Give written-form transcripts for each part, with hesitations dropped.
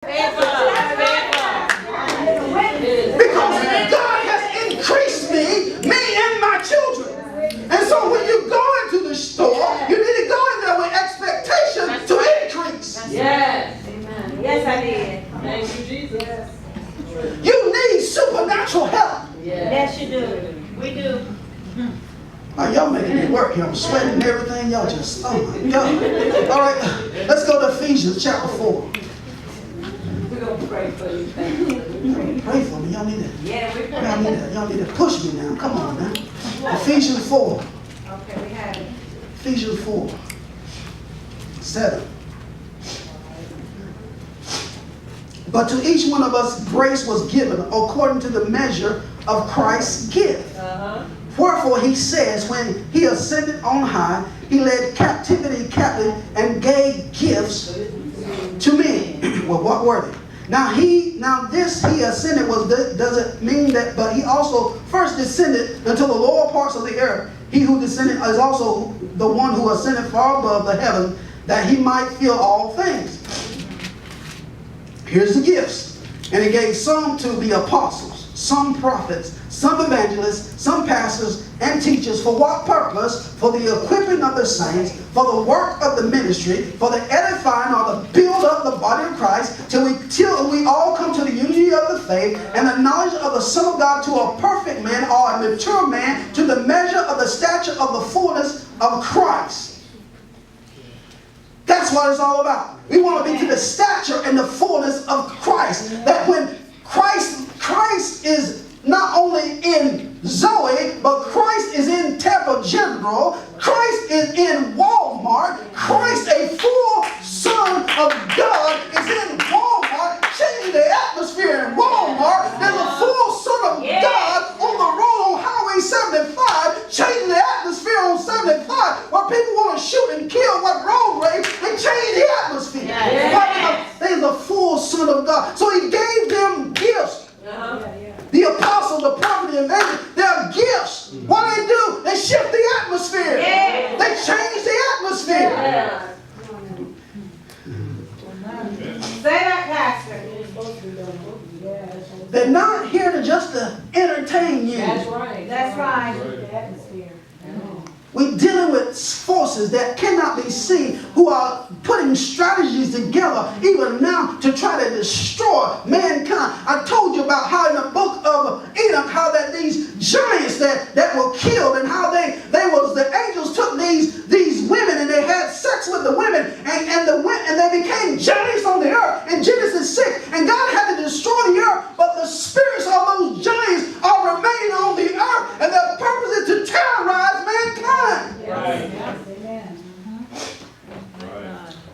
Because God has increased me and my children. And so when you go into the store, you need to go in there with expectation to increase. Yes. Amen. Yes, I did. Thank you, Jesus. You need supernatural help. Yes, you do. We do. Oh, y'all making me work here. I'm sweating and everything. Y'all just, oh my God. All right, let's go to Ephesians chapter 4. We're going to pray for you. Pray for me. Y'all need that. Yeah, we're Y'all need praying. that. Y'all need to push me now. Come on now. Ephesians 4. Okay, we have it. Ephesians 4. 7. But to each one of us grace was given according to the measure of Christ's gift. Wherefore he says, when he ascended on high, he led captivity captive and gave gifts to men. Well, what were they? Now this he ascended doesn't mean that, but he also first descended unto the lower parts of the earth. He who descended is also the one who ascended far above the heavens, that he might fill all things. Here's the gifts. And he gave some to the apostles, some prophets, some evangelists, some pastors and teachers. For what purpose? For the equipping of the saints, for the work of the ministry, for the edifying or the build up the body of Christ, till we all come to the unity of the faith and the knowledge of the Son of God, to a perfect man or a mature man, to the measure of the stature of the fullness of Christ. That's what it's all about. We want to be to the stature and the fullness of Christ. That when Christ is not only in Zoe, but Christ is in Tampa General. Christ is in Walmart. Christ, a full Son of God, is in Walmart, changing the atmosphere in Walmart. There's a full Son of God on the road on Highway 75, changing the atmosphere on 75, where people want to shoot and kill, what road rage, and change the atmosphere. Why? Because there's a full Son of God. So he gave them gifts. The apostle, the prophet, the evangelist, they're gifts. What do? They shift the atmosphere. They change the atmosphere. Say that, Pastor. They're not here to just to entertain you. That's right. That's right. The atmosphere. We're dealing with forces that cannot be seen, who are putting strategies together even now to try to destroy mankind. I told you about how in the book of Enoch, how that these giants that were killed, and how the angels took these women and they had sex with the women, and they became giants on the earth in Genesis 6. And God had to destroy the earth, but the spirits of those giants are remaining on the earth, and their purpose is to terrorize mankind. Right.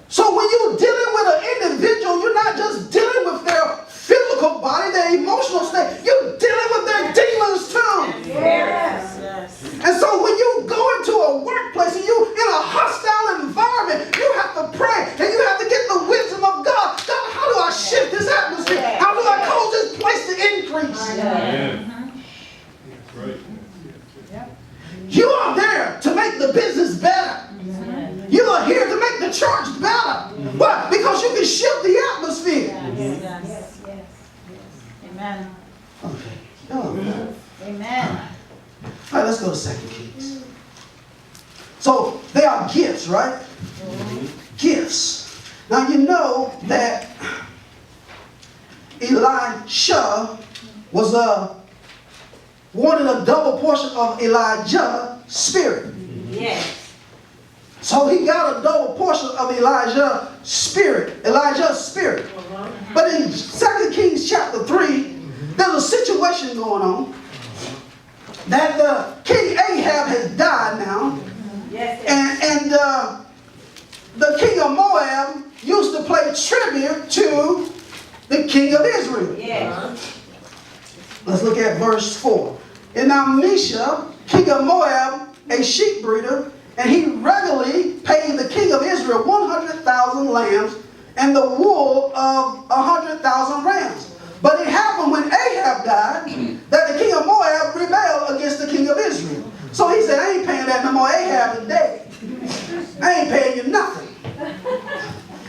So when you're dealing with an individual, you're not just dealing with their physical body, their emotional state. You're dealing with their demons too. Yes. And so when you go into a workplace and you're in a hostile environment, you have to pray and you have to get the wisdom of God. God, how do I shift this atmosphere? How do I cause this place to increase? Right. You are there to make the business better. You are here to make the church better. Why? Because you can shift the atmosphere. Yes. Amen. Okay. Oh, Amen. all right, let's go to 2 Kings. So they are gifts, right? Gifts. Now you know that Elisha was wanted a double portion of Elijah's spirit. Yes. So he got a double portion of Elijah's spirit. But in 2 Kings chapter 3, there's a situation going on that the King Ahab has died now. Yes. And the king of Moab used to pay tribute to the king of Israel. Yes. Let's look at verse 4. And now Mesha, king of Moab, a sheep breeder, and he regularly paid the king of Israel 100,000 lambs and the wool of 100,000 rams. But it happened when Ahab died that the king of Moab rebelled against the king of Israel. So he said, I ain't paying that no more. Ahab is dead. I ain't paying you nothing.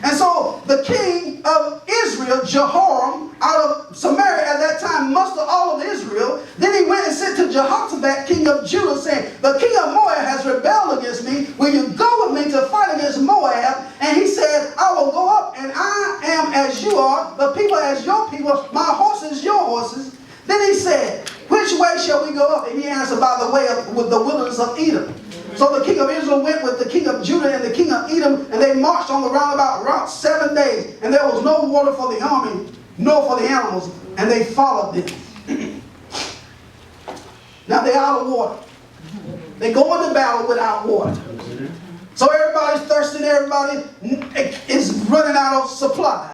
And so the king of Israel, Jehoram out of Samaria at that time mustered all of Israel. Then he went and sent to Jehoshaphat, king of Judah, saying, the king of Moab has rebelled against me. Will you go with me to fight against Moab? And he said, I will go up, and I am as you are, the people as your people, my horses your horses. Then he said, which way shall we go up? And he answered, by the way of with the wilderness of Edom. So the king of Israel went with the king of Judah and the king of Edom, and they marched on the roundabout route 7 days. And there was no water for the army, nor for the animals, and they followed them. Now they're out of water. They go into battle without water. So everybody's thirsty, everybody is running out of supply.